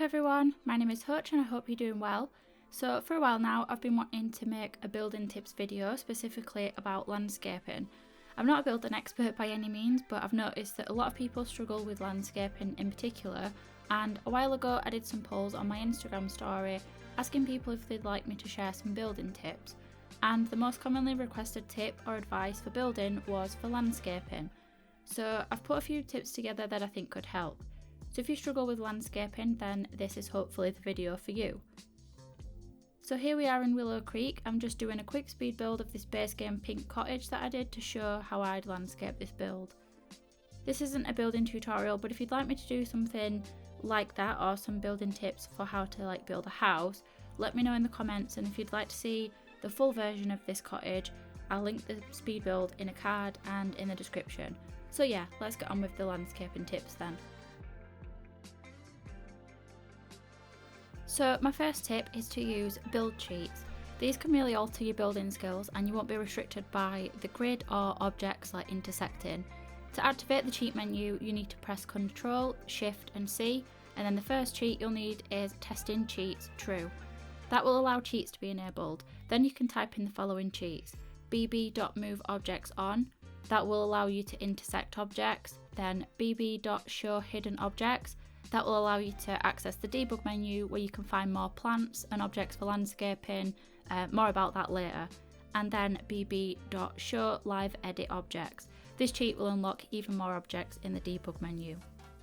everyone, my name is Hutch and I hope you're doing well. So for a while now I've been wanting to make a building tips video specifically about landscaping. I'm not a building expert by any means, but I've noticed that a lot of people struggle with landscaping in particular, and a while ago I did some polls on my Instagram story asking people if they'd like me to share some building tips, and the most commonly requested tip or advice for building was for landscaping. So I've put a few tips together that I think could help. So if you struggle with landscaping, then this is hopefully the video for you. So here we are in Willow Creek. I'm just doing a quick speed build of this base game pink cottage that I did to show how I'd landscape this build. This isn't a building tutorial, but if you'd like me to do something like that or some building tips for how to build a house, let me know in the comments, and if you'd like to see the full version of this cottage, I'll link the speed build in a card and in the description. So yeah, let's get on with the landscaping tips then. So my first tip is to use build cheats. These can really alter your building skills and you won't be restricted by the grid or objects like intersecting. To activate the cheat menu, you need to press CTRL SHIFT and C, and then the first cheat you'll need is testingcheats true. That will allow cheats to be enabled. Then you can type in the following cheats: bb.moveobjects on, that will allow you to intersect objects, then bb.showhiddenobjects, that will allow you to access the debug menu where you can find more plants and objects for landscaping, more about that later, and then bb.showliveeditobjects. This cheat will unlock even more objects in the debug menu.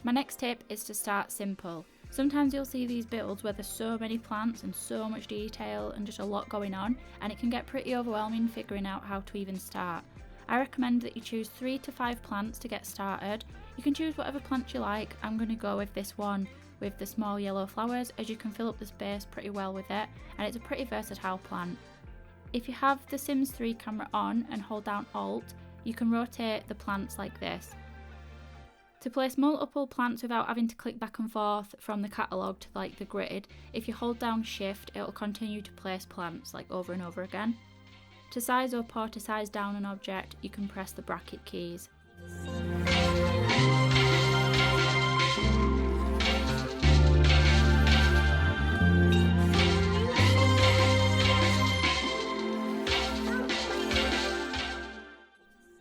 My next tip is to start simple. Sometimes you'll see these builds where there's so many plants and so much detail and just a lot going on, and it can get pretty overwhelming figuring out how to even start. I recommend that you choose 3 to 5 plants to get started. You can choose whatever plant you like. I'm going to go with this one with the small yellow flowers, as you can fill up the space pretty well with it, and it's a pretty versatile plant. If you have the Sims 3 camera on and hold down Alt, you can rotate the plants like this. To place multiple plants without having to click back and forth from the catalogue to the grid, if you hold down Shift, it will continue to place plants over and over again. To size up or to size down an object, you can press the bracket keys.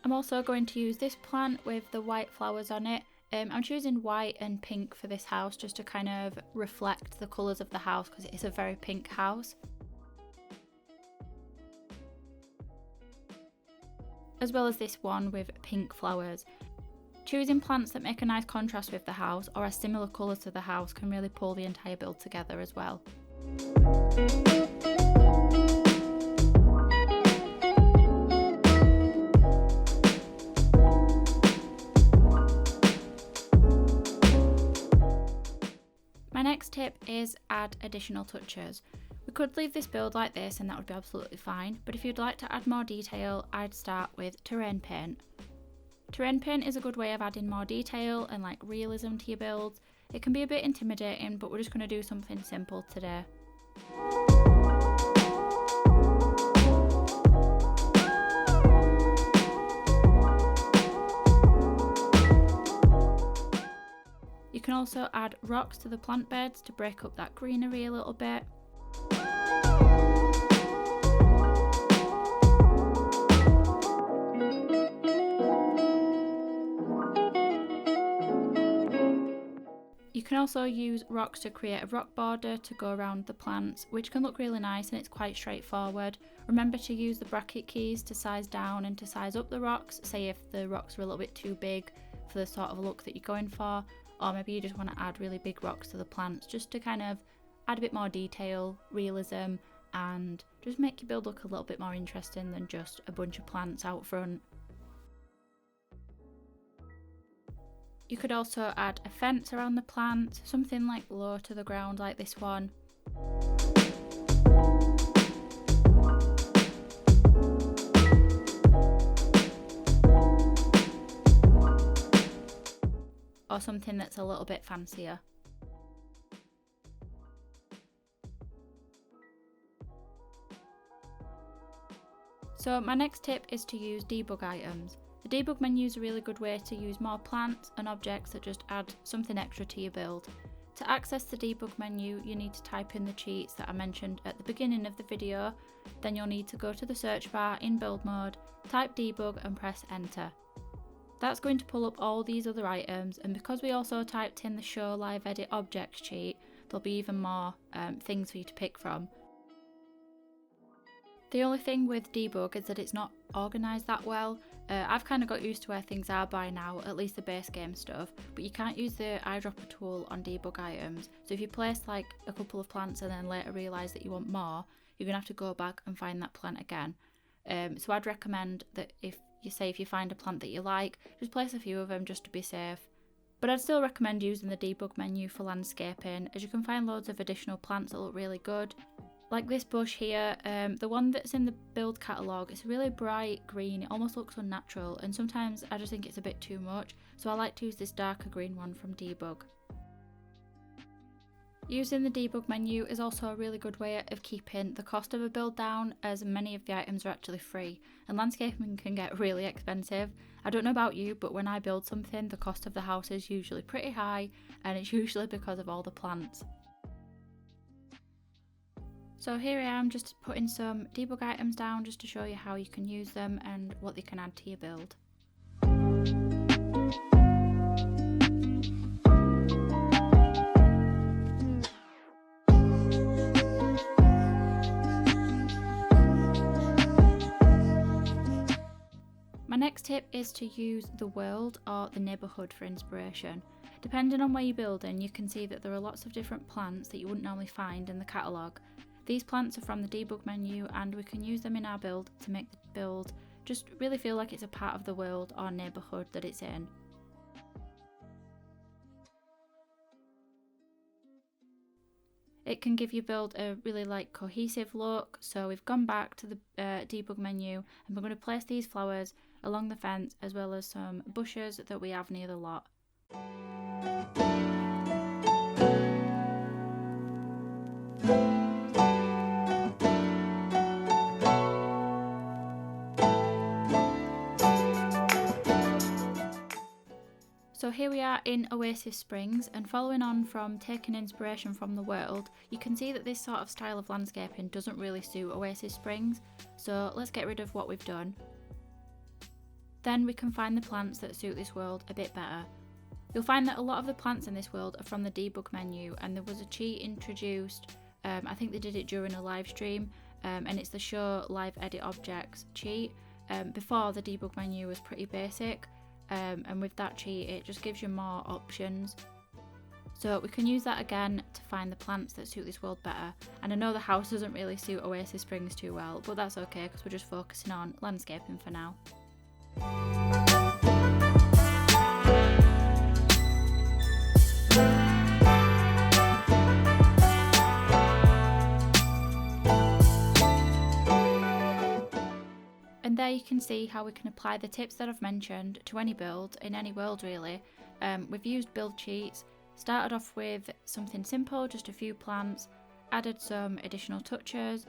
I'm also going to use this plant with the white flowers on it. I'm choosing white and pink for this house just to kind of reflect the colours of the house because it is a very pink house. As well as this one with pink flowers. Choosing plants that make a nice contrast with the house or are similar colours to the house can really pull the entire build together as well. My next tip is add additional touches. We could leave this build like this and that would be absolutely fine, but if you'd like to add more detail, I'd start with terrain paint. Terrain paint is a good way of adding more detail and realism to your builds. It can be a bit intimidating, but we're just going to do something simple today. You can also add rocks to the plant beds to break up that greenery a little bit. You can also use rocks to create a rock border to go around the plants, which can look really nice and it's quite straightforward. Remember to use the bracket keys to size down and to size up the rocks, say if the rocks are a little bit too big for the sort of look that you're going for, or maybe you just want to add really big rocks to the plants just to kind of add a bit more detail, realism, and just make your build look a little bit more interesting than just a bunch of plants out front. You could also add a fence around the plant, something low to the ground like this one. Or something that's a little bit fancier. So my next tip is to use debug items. The debug menu is a really good way to use more plants and objects that just add something extra to your build. To access the debug menu, you need to type in the cheats that I mentioned at the beginning of the video. Then you'll need to go to the search bar in build mode, type debug and press enter. That's going to pull up all these other items, and because we also typed in the show live edit objects cheat, there'll be even more things for you to pick from. The only thing with debug is that it's not organised that well. I've kind of got used to where things are by now, at least the base game stuff, but you can't use the eyedropper tool on debug items. So if you place like a couple of plants and then later realise that you want more, you're going to have to go back and find that plant again. So I'd recommend that if you find a plant that you like, just place a few of them just to be safe. But I'd still recommend using the debug menu for landscaping, as you can find loads of additional plants that look really good. Like this bush here, the one that's in the build catalogue, it's really bright green, it almost looks unnatural, and sometimes I just think it's a bit too much, so I like to use this darker green one from debug. Using the debug menu is also a really good way of keeping the cost of a build down, as many of the items are actually free, and landscaping can get really expensive. I don't know about you, but when I build something, the cost of the house is usually pretty high, and it's usually because of all the plants. So here I am just putting some debug items down just to show you how you can use them and what they can add to your build. My next tip is to use the world or the neighbourhood for inspiration. Depending on where you're building, you can see that there are lots of different plants that you wouldn't normally find in the catalogue. These plants are from the debug menu, and we can use them in our build to make the build just really feel like it's a part of the world or neighbourhood that it's in. It can give your build a really cohesive look, so we've gone back to the debug menu and we're going to place these flowers along the fence as well as some bushes that we have near the lot. So here we are in Oasis Springs, and following on from taking inspiration from the world, you can see that this sort of style of landscaping doesn't really suit Oasis Springs, so let's get rid of what we've done. Then we can find the plants that suit this world a bit better. You'll find that a lot of the plants in this world are from the debug menu, and there was a cheat introduced, I think they did it during a live stream, and it's the show live edit objects cheat. Before, the debug menu was pretty basic. And with that cheat it just gives you more options. So we can use that again to find the plants that suit this world better. And I know the house doesn't really suit Oasis Springs too well, but that's okay because we're just focusing on landscaping for now. And there you can see how we can apply the tips that I've mentioned to any build, in any world really. We've used build cheats, started off with something simple, just a few plants, added some additional touches,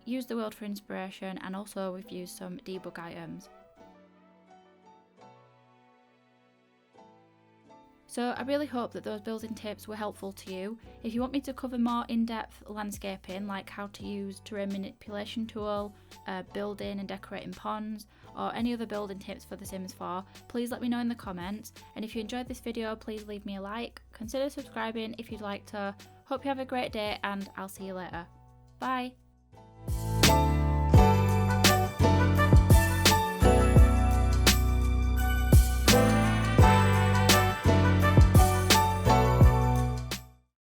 used the world for inspiration, and also we've used some debug items. So I really hope that those building tips were helpful to you. If you want me to cover more in-depth landscaping, like how to use terrain manipulation tool, building and decorating ponds, or any other building tips for The Sims 4, please let me know in the comments. And if you enjoyed this video, please leave me a like, consider subscribing if you'd like to. Hope you have a great day, and I'll see you later. Bye!